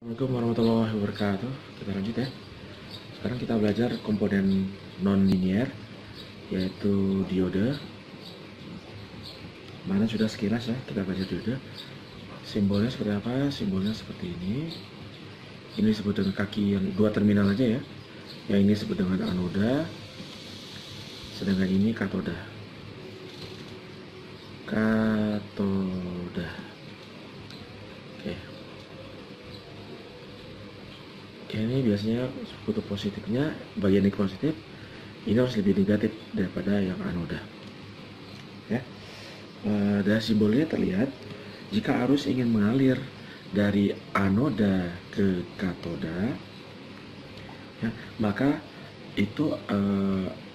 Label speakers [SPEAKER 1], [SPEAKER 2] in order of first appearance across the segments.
[SPEAKER 1] Assalamualaikum warahmatullahi wabarakatuh. Kita lanjut ya. Sekarang kita belajar komponen non-linear, yaitu diode. Mana sudah sekilas ya, kita belajar diode. Simbolnya seperti apa? Simbolnya seperti ini. Ini disebut dengan kaki yang dua terminal aja ya. Yang ini disebut dengan anoda, sedangkan ini katoda. Katoda. Oke. Ini biasanya kutub positifnya, bagian yang positif ini harus lebih negatif daripada yang anoda ya. Dari simbolnya terlihat jika arus ingin mengalir dari anoda ke katoda ya, maka itu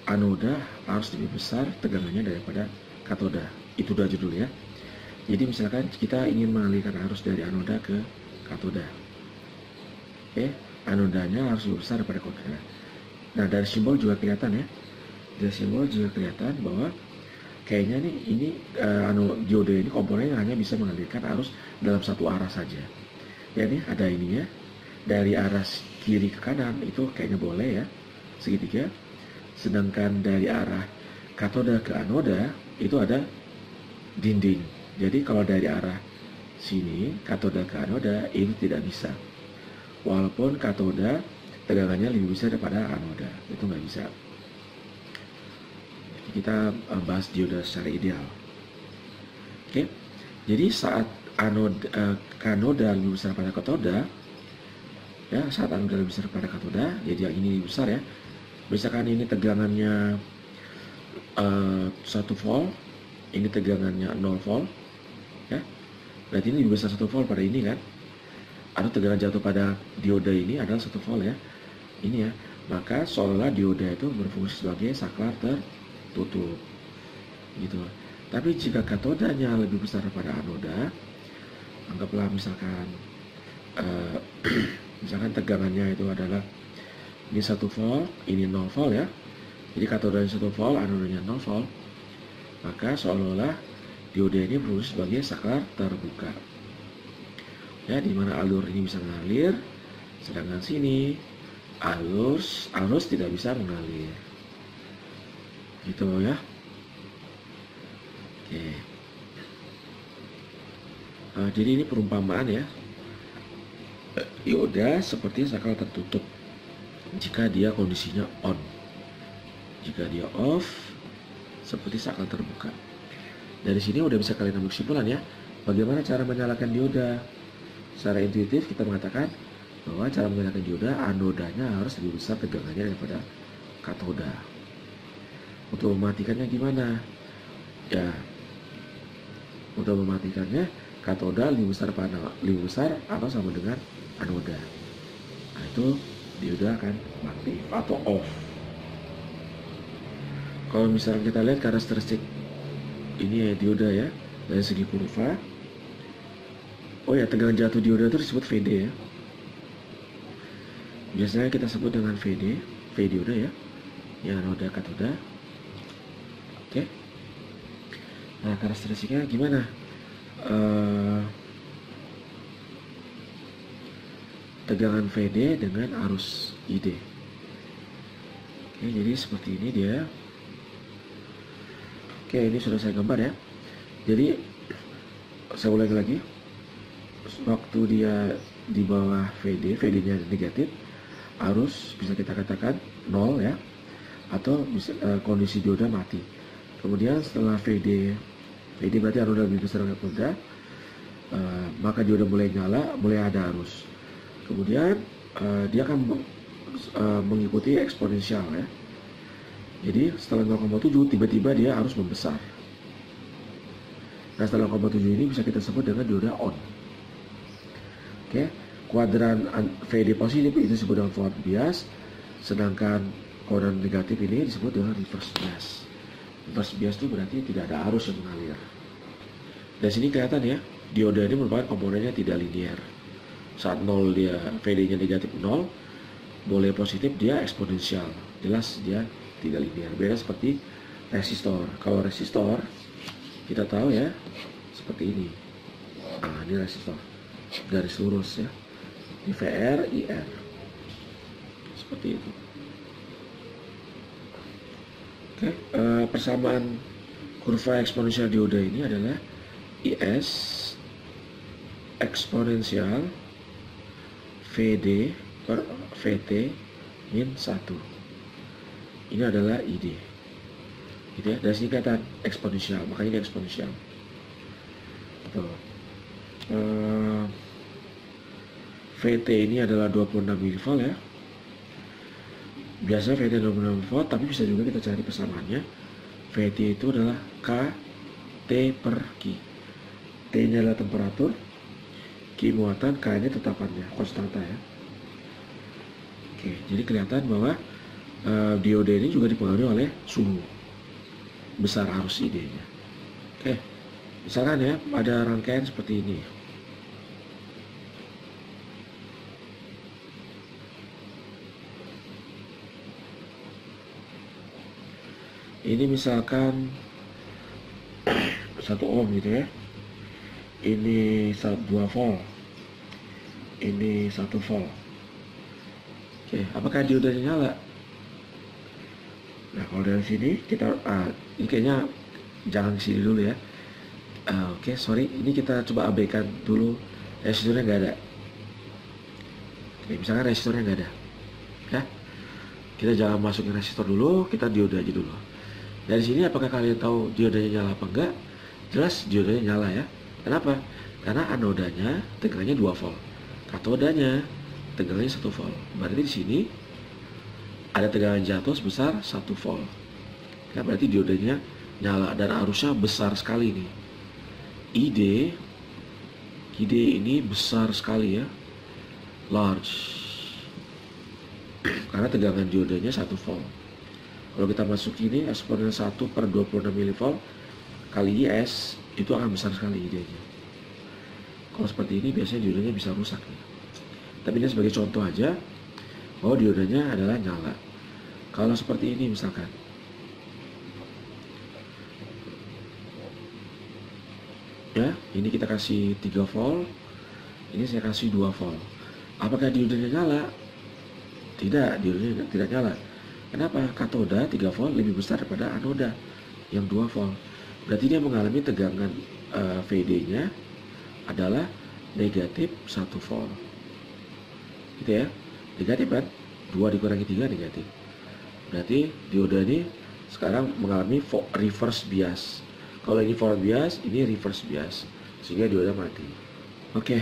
[SPEAKER 1] anoda harus lebih besar tegangannya daripada katoda. Itu udah judul ya. Jadi misalkan kita ingin mengalirkan arus dari anoda ke katoda, oke, anodanya harus lebih besar daripada katoda. Nah, dari simbol juga kelihatan ya. Dari simbol juga kelihatan bahwa kayaknya nih ini diode ini komponennya hanya bisa mengalirkan arus dalam satu arah saja. Ya nih ada ininya. Dari arah kiri ke kanan itu kayaknya boleh ya, segitiga. Sedangkan dari arah katoda ke anoda itu ada dinding. Jadi kalau dari arah sini katoda ke anoda itu tidak bisa. Walaupun katoda tegangannya lebih besar daripada anoda, itu nggak bisa. Jadi kita bahas dioda secara ideal. Oke, jadi saat kanoda lebih besar pada katoda, ya saat anoda lebih besar pada katoda, jadi yang ini lebih besar ya. Misalkan ini tegangannya 1 volt, ini tegangannya 0 volt, ya. Berarti ini lebih besar 1 volt pada ini kan. Atau tegangan jatuh pada dioda ini adalah 1 volt ya, ini ya, maka seolah dioda itu berfungsi sebagai saklar tertutup gitu. Tapi jika katodanya lebih besar daripada anoda, anggaplah misalkan misalkan tegangannya itu adalah ini 1 volt, ini 0 volt ya, jadi katodanya 1 volt, anodanya 0 volt, maka seolah-olah dioda ini berfungsi sebagai saklar terbuka ya, dimana alur ini bisa mengalir, sedangkan sini arus tidak bisa mengalir, gitu ya. Oke. Jadi ini perumpamaan ya. Dioda seperti saklar tertutup jika dia kondisinya on. Jika dia off, seperti saklar terbuka. Dari sini udah bisa kalian ambil kesimpulan ya. Bagaimana cara menyalakan dioda? Secara intuitif kita mengatakan bahwa cara menyalakan dioda, anodanya harus lebih besar tegangannya daripada katoda. Untuk mematikannya gimana? Ya, untuk mematikannya katoda lebih besar atau sama dengan anoda. Nah, itu dioda akan mati atau off. Kalau misalnya kita lihat karakteristik ini ya dioda ya, dari segi kurva. Oh ya, tegangan jatuh dioda itu disebut VD ya. Biasanya kita sebut dengan VD, V dioda ya. Ya, anoda katoda. Oke. Nah, karakteristiknya gimana? Tegangan VD dengan arus ID. Oke, jadi seperti ini dia. Oke, ini sudah saya gambar ya. Jadi saya ulangi lagi. Waktu dia di bawah VD-nya negatif, arus bisa kita katakan 0 ya, atau bisa kondisi dioda mati. Kemudian setelah VD berarti anoda lebih besar dari katoda, maka dioda mulai nyala, mulai ada arus. Kemudian dia akan mengikuti eksponensial ya. Jadi setelah 0,7 tiba-tiba dia harus membesar. Nah, setelah 0,7 ini bisa kita sebut dengan dioda on. Oke, kuadran VD positif itu disebut dengan forward bias, sedangkan kuadran negatif ini disebut dengan reverse bias. Reverse bias itu berarti tidak ada arus yang mengalir. Dari sini kelihatan ya, dioda ini merupakan komponennya tidak linear. Saat 0 dia VD-nya negatif 0, boleh positif dia eksponensial. Jelas dia tidak linear. Beda seperti resistor. Kalau resistor kita tahu ya seperti ini. Ini resistor garis lurus ya. IVR, IR. Seperti itu. Oke, persamaan kurva eksponensial dioda ini adalah IS eksponensial VD per VT min 1. Ini adalah ID. Gitu ya, dari sini kata eksponensial, makanya ini eksponensial. Tuh. VT ini adalah 26 mV ya. Biasanya VT 26 mV, tapi bisa juga kita cari persamaannya. VT itu adalah KT per Q. T nya adalah temperatur, Q muatan, K ini tetapannya, konstanta ya. Oke, jadi kelihatan bahwa dioda ini juga dipengaruhi oleh suhu besar arus ID-nya. Oke, misalkan ya pada rangkaian seperti ini. Ini misalkan 1 ohm gitu ya. Ini 2 volt. Ini 1 volt. Oke, apakah diodanya nyala? Nah, kalau dari sini kita ini kayaknya jangan sini dulu ya. Oke, sorry, ini kita coba abaikan dulu, resistornya nggak ada. Oke, misalkan resistornya nggak ada, ya. Kita jangan masukin resistor dulu, kita dioda aja dulu. Dari sini apakah kalian tahu diodanya nyala apa enggak? Jelas diodanya nyala ya. Kenapa? Karena anodanya tegangannya 2 volt, katodanya tegangannya 1 volt. Berarti di sini ada tegangan jatuh sebesar 1 volt. Ya, berarti diodanya nyala dan arusnya besar sekali nih. ID ini besar sekali ya, large, karena tegangan diodanya 1 volt. Kalau kita masuk ini eksponen 1 per 26 mV kali IS, itu akan besar sekali ID-nya. Kalau seperti ini biasanya diodanya bisa rusak nih. Tapi ini sebagai contoh aja bahwa diodanya adalah nyala. Kalau seperti ini misalkan, ya, ini kita kasih 3 volt, ini saya kasih 2 volt. Apakah diodanya nyala? Tidak, diodanya tidak nyala. Kenapa? Katoda 3 volt lebih besar daripada anoda yang 2 volt. Berarti dia mengalami tegangan VD-nya adalah negatif 1 volt. Gitu ya. Negatif kan? 2 dikurangi 3 negatif. Berarti dioda ini sekarang mengalami reverse bias. Kalau ini forward bias, ini reverse bias, sehingga dioda mati. Oke,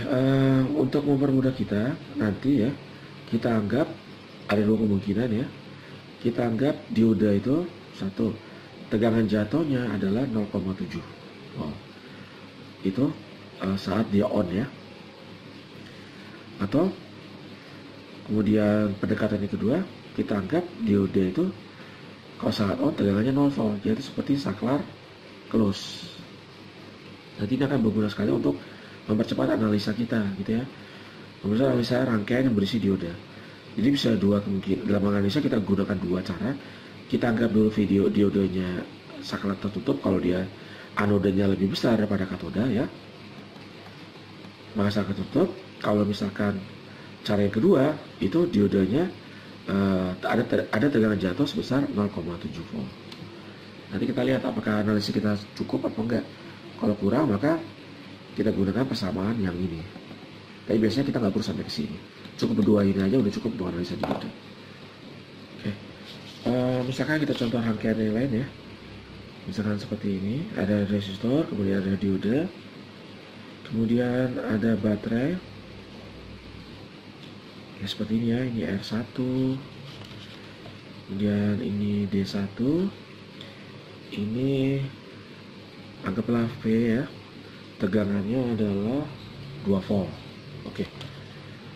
[SPEAKER 1] untuk mempermudah kita nanti ya, kita anggap ada 2 kemungkinan ya. Kita anggap dioda itu satu, tegangan jatuhnya adalah 0,7 volt. Itu saat dia on ya. Atau kemudian pendekatan yang kedua, kita anggap dioda itu kalau saat on tegangannya 0 volt, jadi seperti saklar close. Nanti ini akan berguna sekali untuk mempercepat analisa kita gitu ya. Mempercepat analisa rangkaian yang berisi dioda. Jadi bisa 2 kemungkinan. Dalam analisa kita gunakan 2 cara. Kita anggap dulu video diodanya saklar tertutup kalau dia anodanya lebih besar daripada katoda ya. Maka saklar tertutup. Kalau misalkan cara yang kedua itu diodanya ada tegangan jatuh sebesar 0,7 volt. Nanti kita lihat apakah analisis kita cukup apa enggak. Kalau kurang maka kita gunakan persamaan yang ini. Tapi biasanya kita nggak perlu sampai ke sini. Cukup berdua ini aja udah cukup untuk analisa dioda. Oke. Misalkan kita contoh rangkaian yang lain ya. Misalkan seperti ini, ada resistor, kemudian ada dioda, kemudian ada baterai. Ya seperti ini ya, ini R1, kemudian ini D1, ini anggaplah V ya, tegangannya adalah 2 volt. Oke.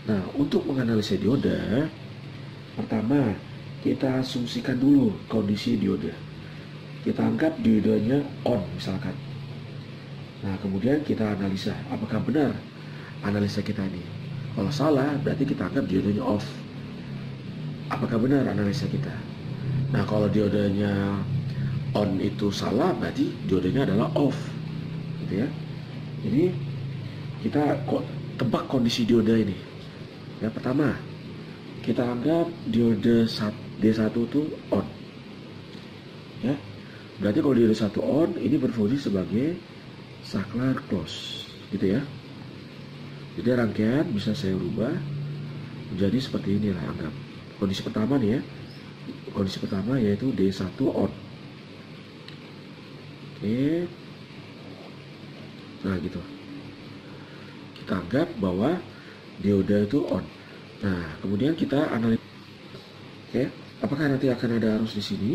[SPEAKER 1] Nah, untuk menganalisa dioda, pertama kita asumsikan dulu kondisi dioda. Kita anggap diodanya on misalkan. Nah, kemudian kita analisa apakah benar analisa kita ini. Kalau salah, berarti kita anggap diodanya off. Apakah benar analisa kita? Nah, kalau diodanya on itu salah, berarti diodanya adalah off, gitu ya. Jadi kita tebak kondisi dioda ini. Yang pertama, kita anggap diode D1 itu on. Ya. Berarti kalau diode 1 on, ini berfungsi sebagai saklar close, gitu ya. Jadi rangkaian bisa saya rubah menjadi seperti inilah, anggap. Kondisi pertama nih ya. Kondisi pertama yaitu D1 on. Oke. Nah, gitu. Kita anggap bahwa dioda itu on. Nah, kemudian kita analisa. Oke, apakah nanti akan ada arus di sini?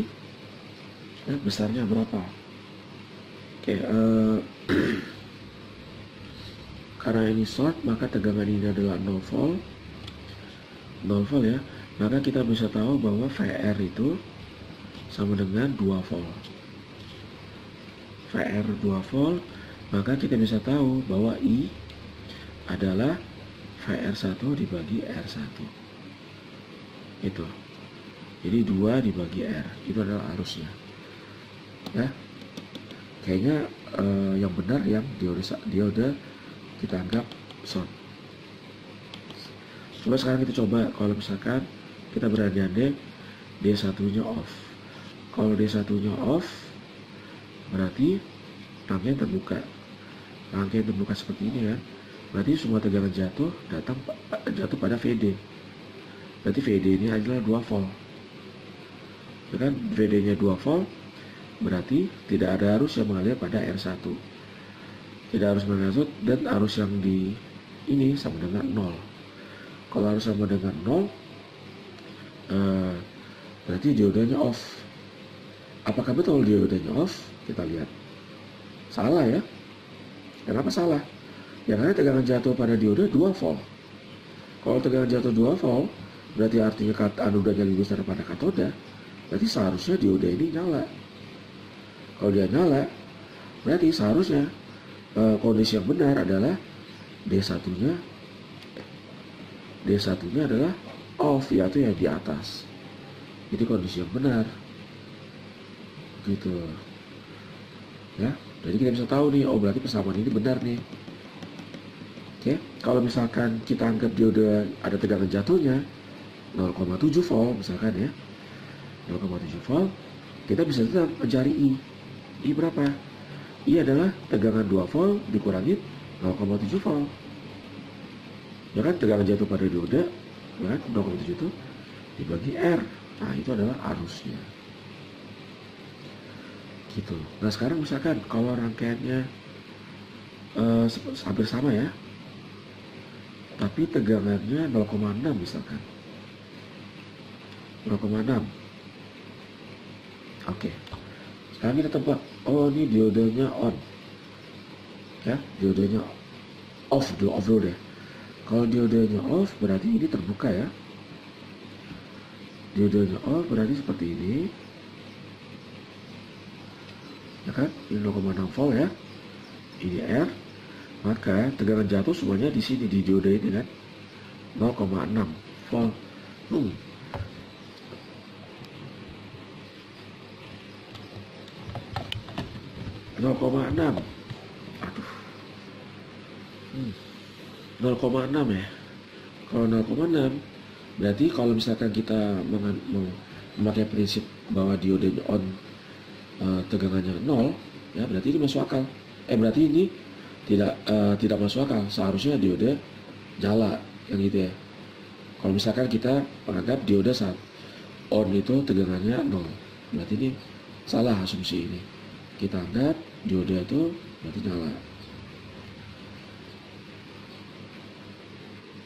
[SPEAKER 1] Besarnya berapa? Oke, karena ini short, maka tegangan ini adalah 0 volt. 0 volt ya. Maka kita bisa tahu bahwa VR itu sama dengan 2 volt. VR 2 volt, maka kita bisa tahu bahwa I adalah VR1 dibagi R1. Itu. Jadi 2 dibagi R, itu adalah arusnya. Ya. Kayaknya yang benar yang diode kita anggap short. Coba sekarang kita coba kalau misalkan kita berandai-andai D1-nya off. Kalau D1-nya off, berarti rangkaian terbuka. Rangkaian terbuka seperti ini kan. Berarti semua tegangan jatuh pada VD. Berarti VD ini adalah 2 volt. Ya kan? VD-nya 2 volt, berarti tidak ada arus yang mengalir pada R1. Tidak arus mengalir, dan arus yang di ini sama dengan 0. Kalau arus sama dengan 0, berarti diodenya off. Apakah betul diodenya off? Kita lihat. Salah ya. Kenapa salah? Ya karena tegangan jatuh pada diode 2 volt. Kalau tegangan jatuh 2 volt, berarti artinya anodanya lebih besar daripada katoda. Berarti seharusnya diode ini nyala. Kalau dia nyala, berarti seharusnya kondisi yang benar adalah D1-nya adalah off, yaitu yang di atas. Jadi kondisi yang benar. Gitu. Ya, jadi kita bisa tahu nih, oh berarti persamaan ini benar nih. Oke, kalau misalkan kita anggap diode ada tegangan jatuhnya 0,7 volt misalkan ya. 0,7 volt, kita bisa tetap mencari I. I berapa? I adalah tegangan 2 volt dikurangi 0,7 volt. Ya kan, tegangan jatuh pada diode, ya kan, 0,7 itu dibagi R. Nah, itu adalah arusnya. Gitu. Nah, sekarang misalkan kalau rangkaiannya hampir sama ya, tapi tegangannya 0,6 misalkan. 0,6. Oke. Sekarang kita tebak, oh ini diodenya on. Ya, diodenya off dulu deh. Kalau diodenya off berarti ini terbuka ya. Diodenya off berarti seperti ini. Ya kan? Ini 0,6 volt ya. Ini R. Maka tegangan jatuh semuanya di sini di diode ini kan. 0,6 volt. 0,6. Aduh. 0,6 ya. Kalau 0,6 berarti kalau misalkan kita memakai prinsip bahwa diode on tegangannya 0 ya, berarti ini masuk akal. Berarti ini tidak masuk akal. Seharusnya diode nyala yang gitu ya. Kalau misalkan kita menganggap diode saat on itu tegangannya 0, berarti ini salah asumsi ini. Kita anggap diode itu berarti nyala.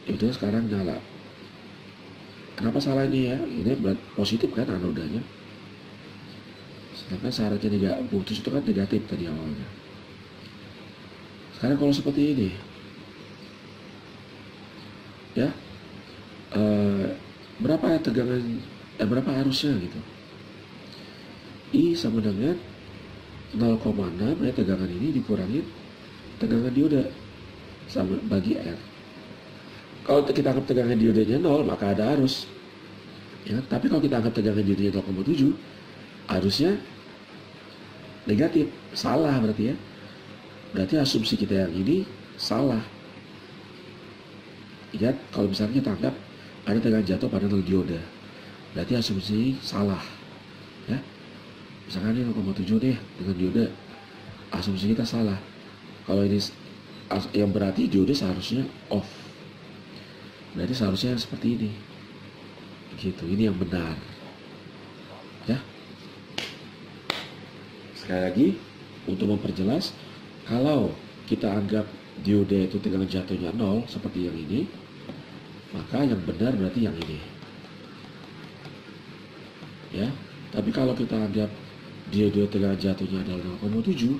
[SPEAKER 1] Diode sekarang nyala. Kenapa salah ini ya? Ini berarti positif kan anodanya. Sedangkan syaratnya putus itu kan negatif tadi awalnya. Sekarang kalau seperti ini, ya, berapa tegangan, berapa arusnya gitu? I sama dengan 0,6 ya, tegangan ini dikurangi tegangan diode sama bagi R. Kalau kita anggap tegangan diodenya 0, maka ada arus. Ya, tapi kalau kita anggap tegangan diodenya 0,7, arusnya negatif. Salah berarti ya. Berarti asumsi kita yang ini salah. Ingat, kalau misalnya kita anggap ada tegangan jatuh pada nol dioda, berarti asumsi salah ya. Misalkan ini 0,7 nih dengan dioda, asumsi kita salah. Kalau ini yang berarti dioda seharusnya off, berarti seharusnya seperti ini gitu. Ini yang benar ya. Sekali lagi untuk memperjelas, kalau kita anggap dioda itu tegangan jatuhnya 0 seperti yang ini, maka yang benar berarti yang ini ya. Tapi kalau kita anggap dioda tegangan jatuhnya adalah 0,7,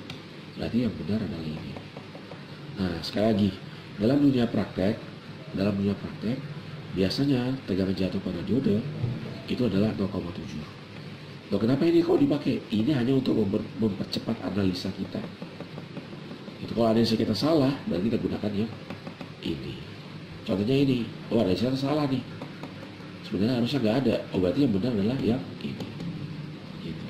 [SPEAKER 1] berarti yang benar adalah ini. Nah, sekali lagi, dalam dunia praktek biasanya tegangan jatuh pada dioda itu adalah 0,7. Loh, kenapa ini kok dipakai? Ini hanya untuk mempercepat analisa kita. Itu kalau analisa kita salah, berarti kita gunakan yang ini. Contohnya ini, oh analisa salah nih. Sebenarnya harusnya nggak ada. Oh, berarti yang benar adalah yang ini. Gitu.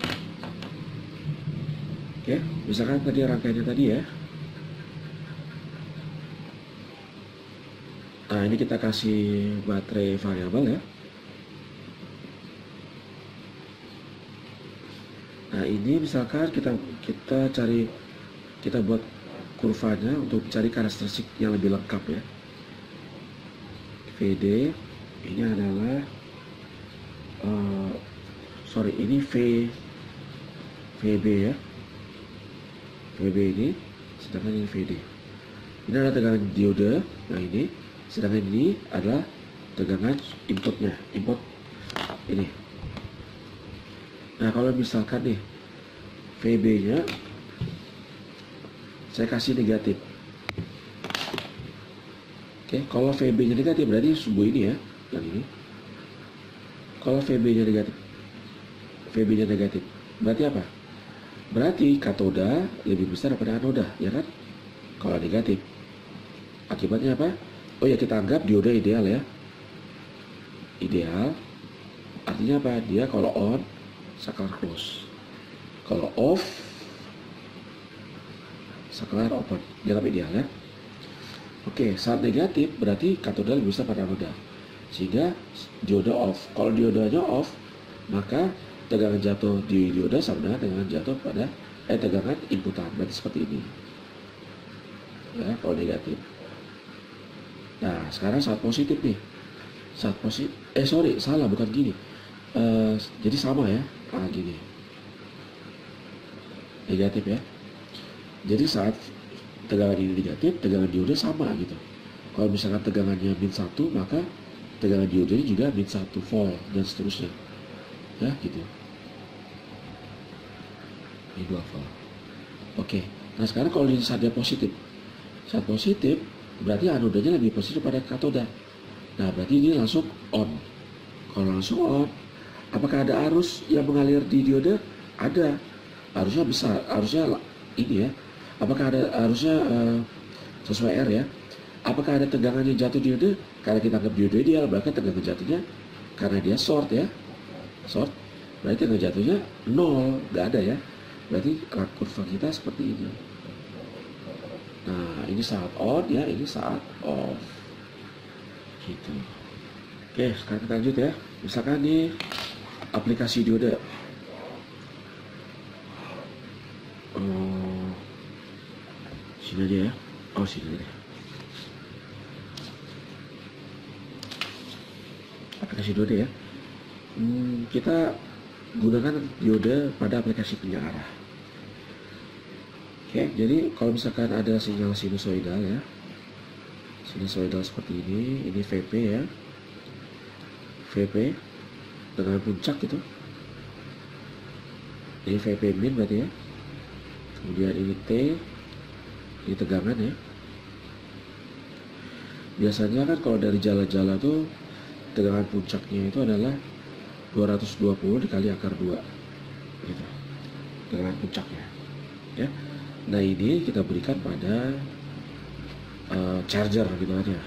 [SPEAKER 1] Oke, misalkan tadi rangkaiannya tadi ya. Nah, ini kita kasih baterai variabel ya. Nah, ini misalkan kita buat kurvanya untuk cari karakteristik yang lebih lengkap ya. VD ini adalah ini VB ya. VB ini, sedangkan ini VD. Ini adalah tegangan dioda. Nah, ini, sedangkan ini adalah tegangan inputnya, input ini. Nah, kalau misalkan nih VB nya saya kasih negatif. Oke, kalau VB nya negatif berarti sumbu ini ya, yang ini. Kalau VB nya negatif berarti apa? Berarti katoda lebih besar daripada anoda, ya kan? Kalau negatif, akibatnya apa? Oh ya, kita anggap dioda ideal ya. Ideal artinya apa? Dia kalau on saklar close, kalau off saklar open, dianggap ideal ya. Oke, saat negatif berarti katoda lebih besar pada anoda, sehingga dioda off. Kalau diodanya off, maka tegangan jatuh di dioda sama dengan tegangan jatuh pada tegangan inputan, berarti seperti ini ya kalau negatif. Nah, sekarang saat positif nih, saat positif salah, bukan gini. Jadi sama ya, gini negatif ya. Jadi saat tegangan ini negatif, tegangan dioda sama gitu. Kalau misalkan tegangannya -1, maka tegangan diodanya juga -1 volt dan seterusnya ya gitu. Ini 2 volt. Oke, nah sekarang kalau saat dia positif, saat positif berarti anodanya lebih positif pada katoda. Nah, berarti ini langsung on. Kalau langsung on, apakah ada arus yang mengalir di dioda? Ada, arusnya besar, arusnya ini ya. Apakah ada arusnya sesuai R ya? Apakah ada tegangan yang jatuh dioda? Karena kita anggap dioda ideal, berarti tegangan jatuhnya karena dia short ya, short, berarti tegangan jatuhnya 0, nggak ada ya. Berarti kurva kita seperti ini. Nah, ini saat on ya, ini saat off gitu. Oke, sekarang kita lanjut ya. Misalkan nih aplikasi dioda. Sini aja ya. Oh, sini deh. Aplikasi dioda ya. Kita gunakan dioda pada aplikasi penyearah. Oke, jadi kalau misalkan ada sinyal sinusoidal ya, sinusoidal seperti ini VP ya, VP dengan puncak gitu, ini VP min berarti ya. Kemudian ini T, ini tegangan ya. Biasanya kan kalau dari jala-jala tuh tegangan puncaknya itu adalah 220 dikali akar 2 gitu, tegangan puncaknya ya. Nah, ini kita berikan pada charger gitu aja,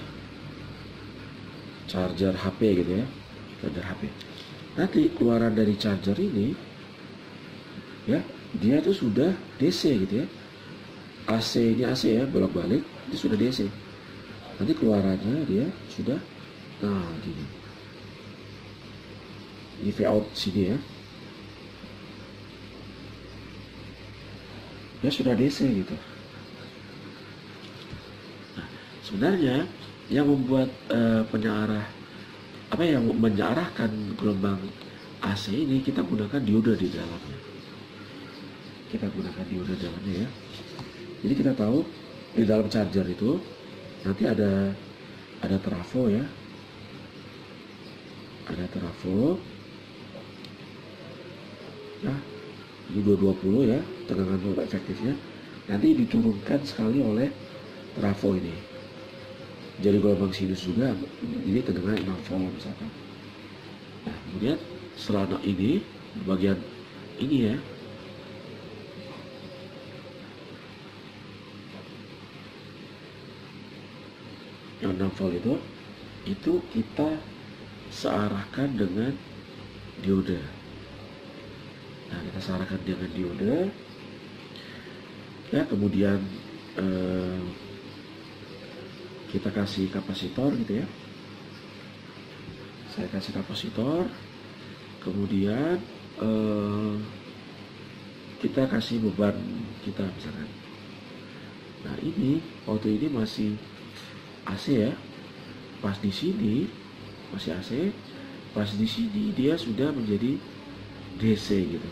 [SPEAKER 1] charger HP gitu ya, charger HP. Nanti keluaran dari charger ini ya, dia tuh sudah DC gitu ya. AC ini AC ya, bolak-balik, itu sudah DC. Nanti keluarannya dia sudah, nah gini, ini V out sini ya, dia sudah DC gitu. Nah, sebenarnya yang membuat penyearah yang menyearahkan gelombang AC ini, kita gunakan dioda di dalamnya. Ya. Jadi kita tahu di dalam charger itu nanti ada trafo ya. Ada trafo. Nah, ini 220 ya, tegangan efektifnya. Nanti diturunkan sekali oleh trafo ini. Jadi gelombang sinus juga, ini tegangan 6 volt misalkan. Nah, kemudian setelah ini, bagian ini ya, yang 6 volt itu kita searahkan dengan dioda. Nah, kita searahkan dengan dioda ya, kemudian kita kasih kapasitor gitu ya. Saya kasih kapasitor, kemudian kita kasih beban kita misalkan. Nah, ini waktu ini masih AC ya, pas di sini masih AC, pas di sini dia sudah menjadi DC gitu.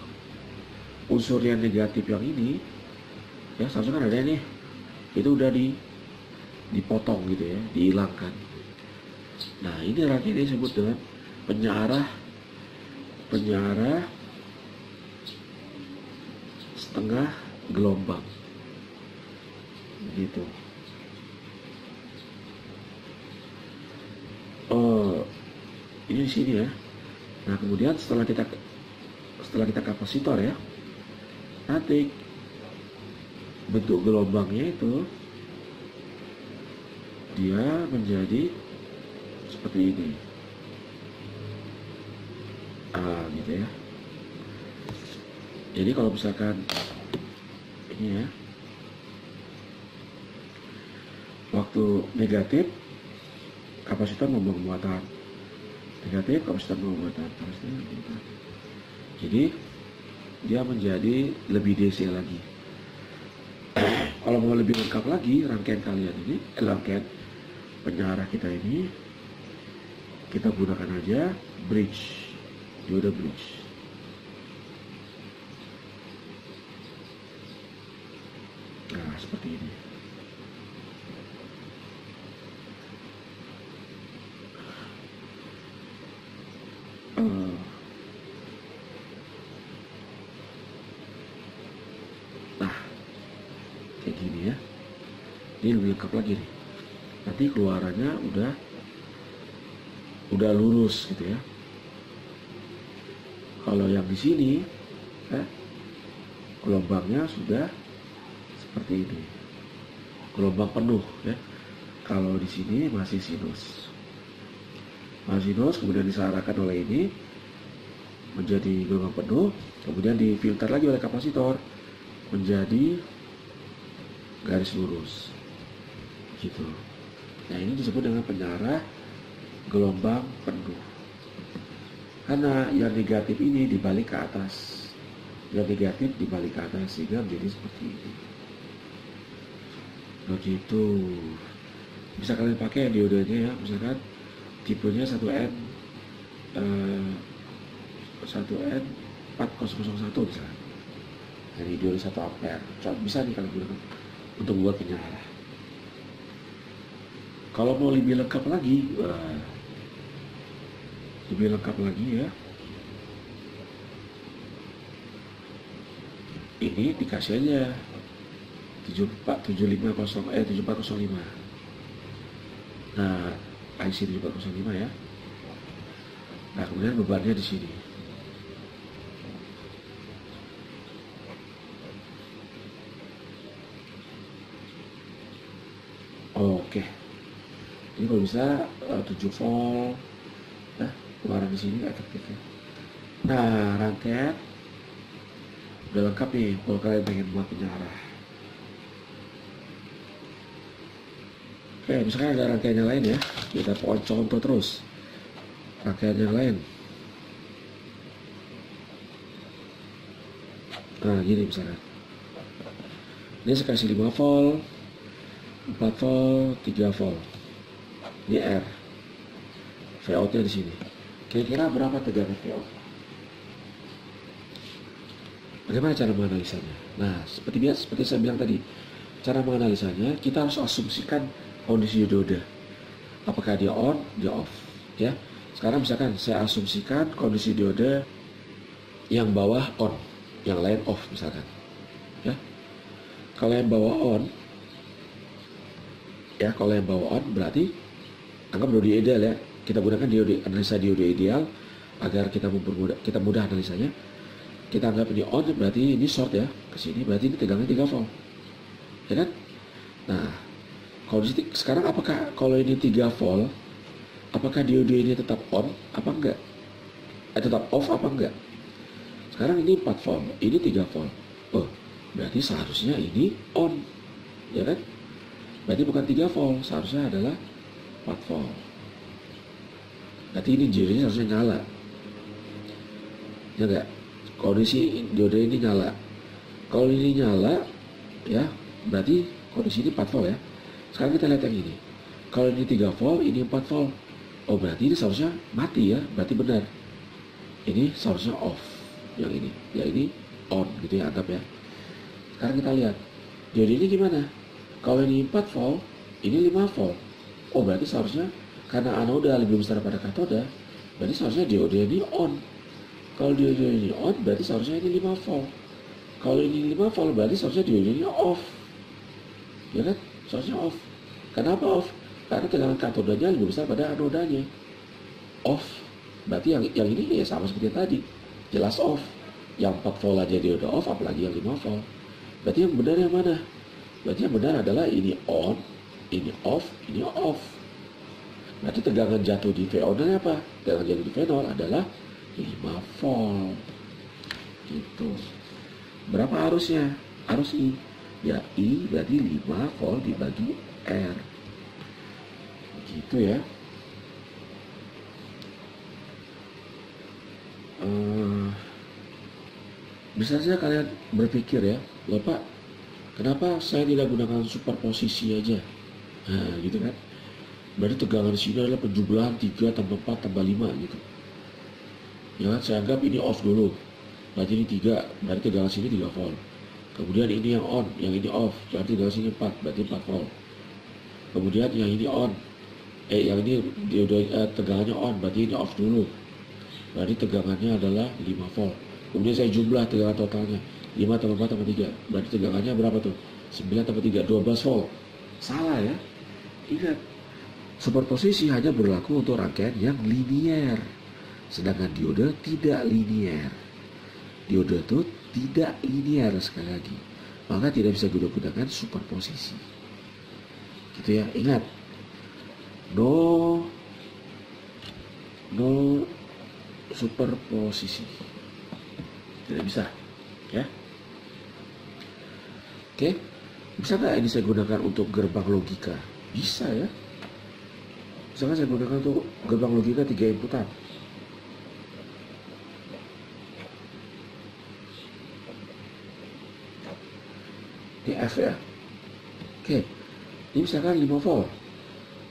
[SPEAKER 1] Unsur yang negatif yang ini ya, seharusnya kan ada nih, itu udah dipotong gitu ya, dihilangkan. Nah, ini nanti disebut dengan penyearah setengah gelombang gitu. Ini di sini ya. Nah, kemudian setelah kita kapasitor ya, nanti bentuk gelombangnya itu dia menjadi seperti ini. Gitu ya. Jadi kalau misalkan ini ya, waktu negatif kapasitor membuang muatan, negatif kapasitor membuang muatan, jadi dia menjadi lebih DC lagi. Kalau mau lebih lengkap lagi rangkaian kalian ini, rangkaian penyearah kita ini, kita gunakan aja bridge, dioda bridge. Nah, seperti ini. Nah, kayak gini ya. Ini lebih lengkap lagi nih. Nanti keluarannya udah lurus gitu ya. Kalau yang di sini gelombangnya sudah seperti ini, gelombang penuh ya. Kalau di sini masih sinus, kemudian disearahkan oleh ini menjadi gelombang penuh, kemudian difilter lagi oleh kapasitor menjadi garis lurus gitu. Nah, ini disebut dengan penyearah gelombang penuh, karena yang negatif ini dibalik ke atas, sehingga menjadi seperti ini. Begitu. Bisa kalian pakai diodenya ya, misalkan tipenya 1N 4001 misalkan, dari dioda 1 ampere. Bisa nih kalian gunakan untuk buat penyearah. Kalau mau lebih lengkap lagi, ya, ini dikasih aja 7405. Nah, IC 7405 ya. Nah, kemudian bebannya di sini. Oke. Ini kalau bisa 7 volt. Nah, keluaran di sini efektifnya. Nah, rangkaian udah lengkap nih kalau kalian pengen buat penyearah. Oke, misalkan ada rangkaian yang lain ya, kita contoh terus rangkaian yang lain. Nah gini misalkan, ini saya kasih 5 volt, 4 volt, 3 volt, ini R, Vout nya di sini. Kira-kira berapa tegangan Vout? Bagaimana cara menganalisanya? Nah, seperti saya bilang tadi, cara menganalisanya kita harus asumsikan kondisi dioda. Apakah dia on, dia off, ya. Sekarang misalkan saya asumsikan kondisi dioda yang bawah on, yang lain off misalkan, ya. Kalau yang bawah on, ya, kalau yang bawah on berarti anggap diode ideal ya. Kita gunakan analisa diode ideal agar kita mudah analisanya. Kita anggap ini on, berarti ini short ya, ke sini berarti ini tegangan 3 volt. Ya kan? Nah, kondisi sekarang apakah kalau ini 3 volt, apakah diode ini tetap on apa enggak? Tetap off apa enggak? Sekarang ini 4 volt, ini 3 volt. Oh, berarti seharusnya ini on. Ya kan? Berarti bukan 3 volt, seharusnya adalah 4 volt. Berarti ini diodenya harusnya nyala. Ya enggak? Kondisi diode ini nyala. Kalau ini nyala, ya, berarti kondisi ini 4 volt ya. Sekarang kita lihat yang ini. Kalau ini 3 volt, ini 4 volt. Oh, berarti ini seharusnya mati ya, berarti benar. Ini seharusnya off. Yang ini, ya ini on gitu ya, anggap ya. Sekarang kita lihat. Diode ini gimana? Kalau ini 4 volt, ini 5 volt. Oh, berarti seharusnya karena anoda lebih besar pada katoda, berarti seharusnya diode ini on. Kalau diode ini on, berarti seharusnya ini 5 volt. Kalau ini 5 volt, berarti seharusnya diode ini off. Ya kan? Seharusnya off. Kenapa off? Karena tegangan katodanya lebih besar pada anodanya. Off. Berarti yang ini ya sama seperti yang tadi. Jelas off. Yang 4 volt aja diode off, apalagi yang 5 volt. Berarti yang benar yang mana? Berarti yang benar adalah ini on, ini off, ini off. Berarti tegangan jatuh di V0 apa? Tegangan jatuh di V0 adalah 5 volt. Gitu. Berapa arusnya? Arus I. Ya I berarti 5 volt dibagi R. Gitu ya. Bisa saja kalian berpikir ya, loh Pak, kenapa saya tidak gunakan superposisi aja? Nah gitu kan. Berarti tegangan sini adalah penjumlahan 3 tambah 4 tambah 5 gitu. Ya kan, saya anggap ini off dulu. Berarti ini 3, berarti tegangan sini 3 volt. Kemudian ini yang on, yang ini off, berarti tegangan sini 4, berarti 4 volt. Kemudian yang ini on, yang ini tegangannya on, berarti ini off dulu. Berarti tegangannya adalah 5 volt. Kemudian saya jumlah tegangan totalnya, 5 tambah 4 tambah 3, berarti tegangannya berapa tuh? 9 tambah 3, 12 volt. Salah ya. Ingat, superposisi hanya berlaku untuk rangkaian yang linier. Sedangkan diode tidak linier. Diode itu tidak linier sekali lagi. Maka tidak bisa gunakan superposisi. Gitu ya, ingat. No superposisi. Tidak bisa. Ya. Oke. Bisa nggak ini saya gunakan untuk gerbang logika? Bisa ya. Misalkan saya gunakan untuk gerbang logika 3 inputan. Ini F ya. Oke. Ini misalkan 5 volt.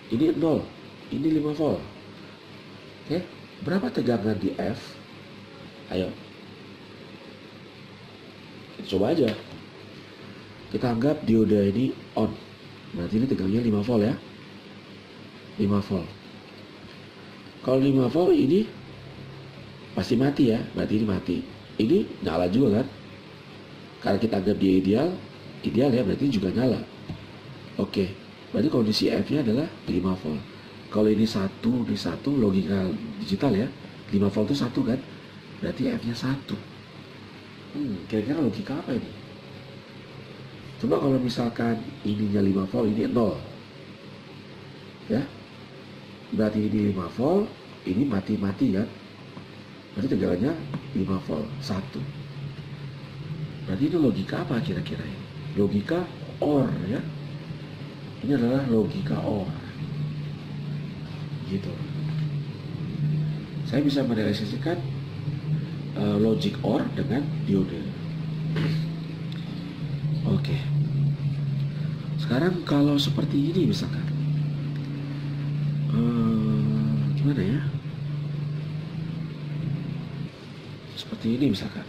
[SPEAKER 1] Ini 0. Ini 5 volt. Oke. Berapa tegangan di F? Ayo. Kita coba aja. Kita anggap diode ini on. Berarti ini tegangannya 5 volt ya. 5 volt. Kalau 5 volt ini pasti mati ya, berarti ini mati. Ini nyala juga kan? Karena kita anggap dia ideal ya, berarti juga nyala. Oke, berarti kondisi F-nya adalah 5 volt. Kalau ini satu logika digital ya, 5 volt itu 1 kan? Berarti F-nya 1. Kira-kira logika apa ini? Coba kalau misalkan ininya 5 volt, ini 0. Ya. Berarti ini 5 volt, ini mati-mati kan? Berarti tegangannya 5 volt, 1. Berarti itu logika apa kira-kira ini? Logika OR ya. Ini adalah logika OR. Gitu. Saya bisa merealisasikan logic OR dengan diode. Oke. Sekarang kalau seperti ini misalkan, gimana ya? Seperti ini misalkan.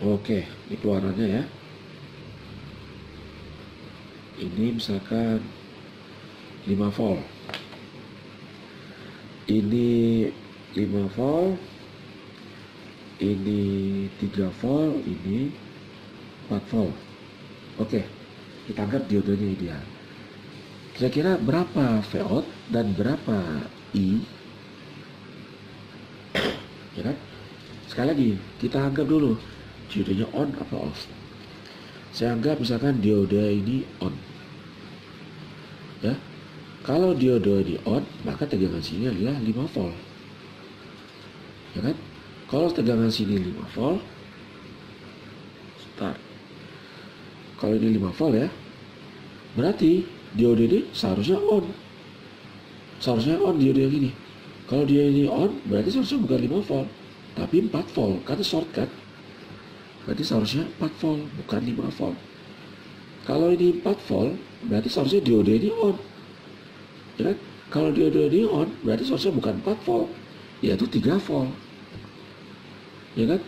[SPEAKER 1] Oke, ini keluarannya ya. Ini misalkan 5 volt. Ini 5 volt. Ini 3 volt, ini 4 volt. Oke, kita anggap diodenya ideal. Kira-kira berapa Vout dan berapa I? Ya kan? Sekali lagi, kita anggap dulu diodenya on apa off. Saya anggap misalkan diode ini on. Ya. Kalau diode ini on, maka tegangan sini adalah 5 volt. Ya kan? Kalau tegangan sini 5 volt, start. Kalau ini 5 volt ya, berarti diode ini seharusnya on. Seharusnya on diode yang ini. Kalau dia ini on, berarti seharusnya bukan 5 volt, tapi 4 volt. Karena short kan. Berarti seharusnya 4 volt, bukan 5 volt. Kalau ini 4 volt, berarti seharusnya diode ini on. Ya kan? Kalau diode ini on, berarti seharusnya bukan 4 volt, yaitu 3 volt. Ya kan?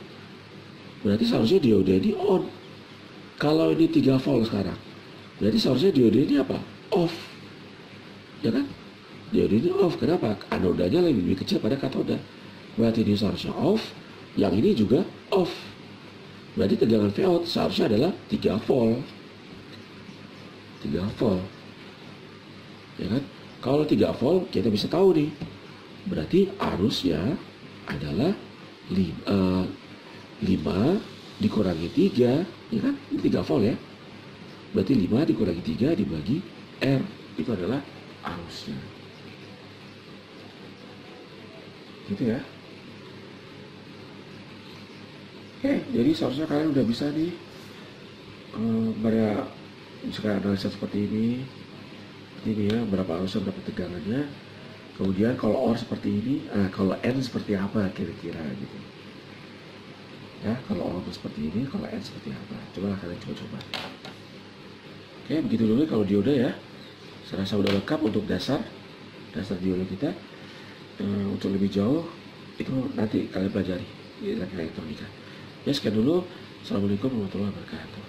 [SPEAKER 1] Berarti seharusnya diode ini on. Kalau ini 3 volt sekarang, berarti seharusnya diode ini apa? Off. Ya kan? Diode ini off. Kenapa? Anodanya lebih kecil pada katoda. Berarti ini seharusnya off. Yang ini juga off. Berarti tegangan Vout seharusnya adalah 3 volt. 3 volt. Ya kan? Kalau 3 volt kita bisa tahu nih. Berarti arusnya adalah 5 dikurangi 3, ya kan? Ini 3 volt ya. Berarti 5 dikurangi 3 dibagi R. Itu adalah arusnya. Gitu ya. Oke, jadi seharusnya kalian udah bisa nih misalkan analisa seperti ini ya, berapa arusnya, berapa tegangannya. Kemudian kalau OR seperti ini, kalau N seperti apa kira-kira gitu. Ya, kalau OR seperti ini, kalau N seperti apa. Coba kalian coba. Oke, begitu dulu kalau diode ya. Saya rasa udah lengkap untuk dasar diode kita. Untuk lebih jauh itu nanti kalian pelajari di elektronika. Ya, sekian dulu. Assalamualaikum warahmatullahi wabarakatuh.